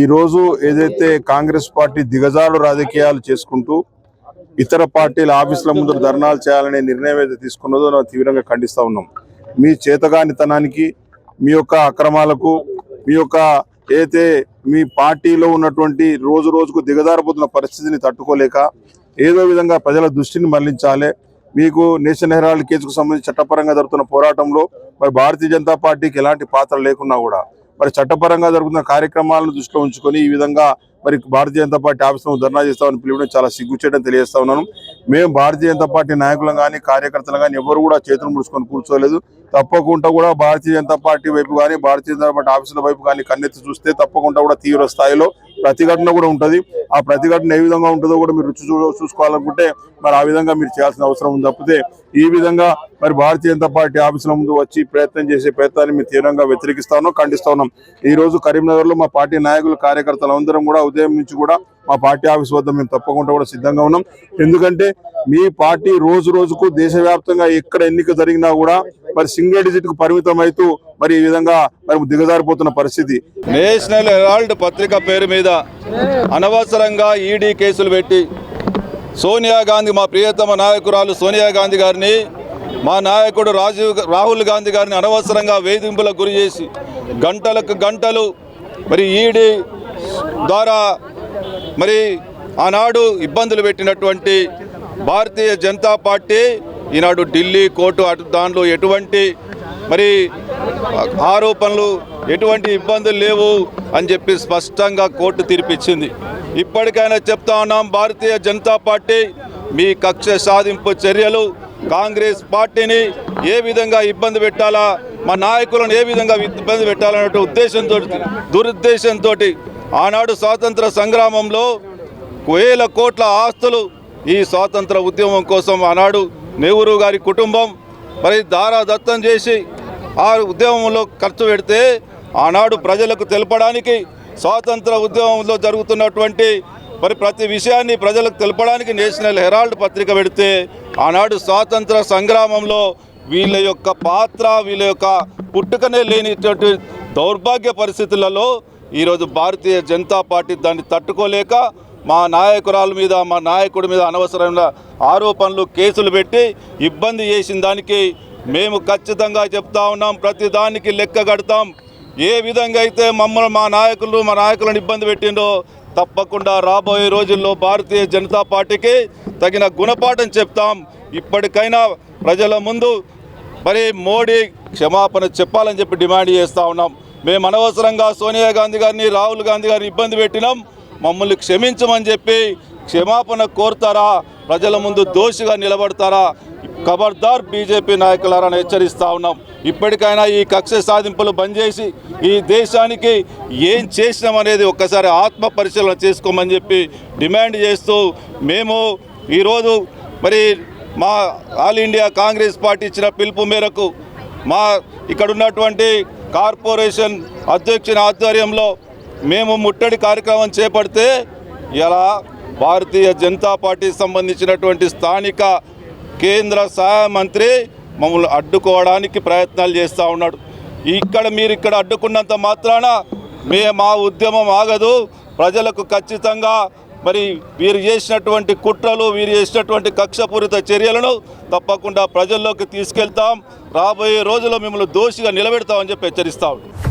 ఈరోజు ఏదైతే కాంగ్రెస్ పార్టీ దిగజారు రాజకీయాలు చేసుకుంటూ ఇతర పార్టీల ఆఫీసుల ముందు ధర్నాలు చేయాలనే నిర్ణయం ఏదైతే తీసుకున్నదో మనం తీవ్రంగా ఖండిస్తూ ఉన్నాం. మీ చేతగానితనానికి, మీ యొక్క అక్రమాలకు, మీ యొక్క ఏదైతే మీ పార్టీలో ఉన్నటువంటి రోజు రోజుకు దిగజారిపోతున్న పరిస్థితిని తట్టుకోలేక ఏదో విధంగా ప్రజల దృష్టిని మళ్లించాలి. మీకు నేషనల్ హెరాల్డ్ కేసుకు సంబంధించి చట్టపరంగా జరుగుతున్న పోరాటంలో మరి భారతీయ జనతా పార్టీకి ఎలాంటి పాత్ర లేకున్నా కూడా మరి చట్టపరంగా జరుగుతున్న కార్యక్రమాలను దృష్టిలో ఉంచుకొని ఈ విధంగా మరి భారతీయ జనతా పార్టీ ఆఫీసులో ధర్నా చేస్తామని పిలవడం చాలా సిగ్గుచేయడం తెలియజేస్తా ఉన్నాను. మేము భారతీయ జనతా పార్టీ నాయకులు కానీ కార్యకర్తలు కానీ ఎవరు కూడా చేతులు ముడుచుకొని కూర్చోలేదు. తప్పకుండా కూడా భారతీయ జనతా పార్టీ వైపు కానీ భారతీయ జనతా పార్టీ ఆఫీసుల వైపు కానీ కన్నెత్తి చూస్తే తప్పకుండా కూడా తీవ్ర స్థాయిలో ప్రతిఘటన కూడా ఉంటుంది. ఆ ప్రతిఘటన ఏ విధంగా ఉంటుందో కూడా మీరు రుచి చూసుకోవాలనుకుంటే మరి ఆ విధంగా మీరు చేయాల్సిన అవసరం ఉంది. తప్పితే ఈ విధంగా మరి భారతీయ జనతా పార్టీ ఆఫీసుల ముందు వచ్చి ప్రయత్నం చేసే ప్రయత్నాన్ని మేము తీవ్రంగా వ్యతిరేకిస్తా ఉన్నాం, ఖండిస్తా ఉన్నాం. ఈ రోజు కరీంనగర్ లో మా పార్టీ నాయకులు కార్యకర్తలు అందరం కూడా ఉదయం నుంచి కూడా మా పార్టీ ఆఫీస్ వద్ద మేము తప్పకుండా కూడా సిద్ధంగా ఉన్నాం. ఎందుకంటే మీ పార్టీ రోజు రోజుకు దేశవ్యాప్తంగా ఎక్కడ ఎన్నిక జరిగినా కూడా మరి సింగిల్ డిజిట్ కు పరిమితం అవుతూ మరి ఈ విధంగా మరి దిగజారిపోతున్న పరిస్థితి. నేషనల్ హెరాల్డ్ పత్రిక పేరు మీద అనవసరంగా ఈడీ కేసులు పెట్టి సోనియా గాంధీ, మా ప్రియతమ నాయకురాలు సోనియా గాంధీ గారిని, మా నాయకుడు రాహుల్ గాంధీ గారిని అనవసరంగా వేధింపులకు గురి చేసి గంటలకు గంటలు మరి ఈడీ ద్వారా మరి ఆనాడు ఇబ్బందులు పెట్టినటువంటి భారతీయ జనతా పార్టీ ఈనాడు ఢిల్లీ కోర్టు దాంట్లో ఎటువంటి మరి ఆరోపణలు, ఎటువంటి ఇబ్బందులు లేవు అని చెప్పి స్పష్టంగా కోర్టు తీర్పిచ్చింది. ఇప్పటికైనా చెప్తా ఉన్నాం, భారతీయ జనతా పార్టీ మీ కక్ష సాధింపు చర్యలు కాంగ్రెస్ పార్టీని ఏ విధంగా ఇబ్బంది పెట్టాలా, మా నాయకులను ఏ విధంగా ఇబ్బంది పెట్టాలనే ఉద్దేశంతో, దురుద్దేశంతో ఆనాడు స్వాతంత్ర సంగ్రామంలో వేల కోట్ల ఆస్తులు ఈ స్వాతంత్ర ఉద్యమం కోసం ఆనాడు నెహ్రూ గారి కుటుంబం మరి దారాదత్తం చేసి ఆ ఉద్యమంలో ఖర్చు పెడితే ఆనాడు ప్రజలకు తెలపడానికి, స్వాతంత్ర ఉద్యమంలో జరుగుతున్నటువంటి మరి ప్రతి విషయాన్ని ప్రజలకు తెలపడానికి నేషనల్ హెరాల్డ్ పత్రిక పెడితే ఆనాడు స్వాతంత్ర సంగ్రామంలో వీళ్ళ యొక్క పాత్ర, వీళ్ళ యొక్క పుట్టుకనే లేనిటువంటి దౌర్భాగ్య పరిస్థితులలో ఈరోజు భారతీయ జనతా పార్టీ దాన్ని తట్టుకోలేక మా నాయకురాల మీద, మా నాయకుడి మీద అనవసరమైన ఆరోపణలు, కేసులు పెట్టి ఇబ్బంది చేసిన దానికి మేము ఖచ్చితంగా చెప్తా ఉన్నాం, ప్రతి దానికి లెక్క కడతాం. ఏ విధంగా అయితే మమ్మల్ని మా నాయకులను ఇబ్బంది పెట్టిండో తప్పకుండా రాబోయే రోజుల్లో భారతీయ జనతా పార్టీకి తగిన గుణపాఠం చెప్తాం. ఇప్పటికైనా ప్రజల ముందు మరి మోడీ క్షమాపణ చెప్పాలని చెప్పి డిమాండ్ చేస్తూ ఉన్నాం. మేము అనవసరంగా సోనియా గాంధీ గారిని, రాహుల్ గాంధీ గారిని ఇబ్బంది పెట్టినాం, మమ్మల్ని క్షమించమని చెప్పి క్షమాపణ కోరుతారా, ప్రజల ముందు దోషిగా నిలబడతారా? ఖబర్దార్ బీజేపీ నాయకులారని హెచ్చరిస్తూ ఉన్నాం. ఇప్పటికైనా ఈ కక్ష సాధింపులు బంద్ చేసి ఈ దేశానికి ఏం చేసినామనేది ఒక్కసారి ఆత్మ పరిశీలన చేసుకోమని చెప్పి డిమాండ్ చేస్తూ మేము ఈరోజు మరి మా ఆల్ ఇండియా కాంగ్రెస్ పార్టీ ఇచ్చిన పిలుపు మేరకు మా ఇక్కడ ఉన్నటువంటి కార్పొరేషన్ అధ్యక్షుని ఆధ్వర్యంలో మేము ముట్టడి కార్యక్రమం చేపడితే ఇలా భారతీయ జనతా పార్టీకి సంబంధించినటువంటి స్థానిక కేంద్ర సహాయ మంత్రి మమ్మల్ని అడ్డుకోవడానికి ప్రయత్నాలు చేస్తూ ఉన్నాడు. మీరు ఇక్కడ అడ్డుకున్నంత మాత్రాన మా ఉద్యమం ఆగదు. ప్రజలకు ఖచ్చితంగా మరి వీరు చేసినటువంటి కుట్రలు, వీరు చేసినటువంటి కక్షపూరిత చర్యలను తప్పకుండా ప్రజల్లోకి తీసుకెళ్తాం. రాబోయే రోజుల్లో మిమ్మల్ని దోషిగా నిలబెడతామని చెప్పి హెచ్చరిస్తా ఉన్నాం.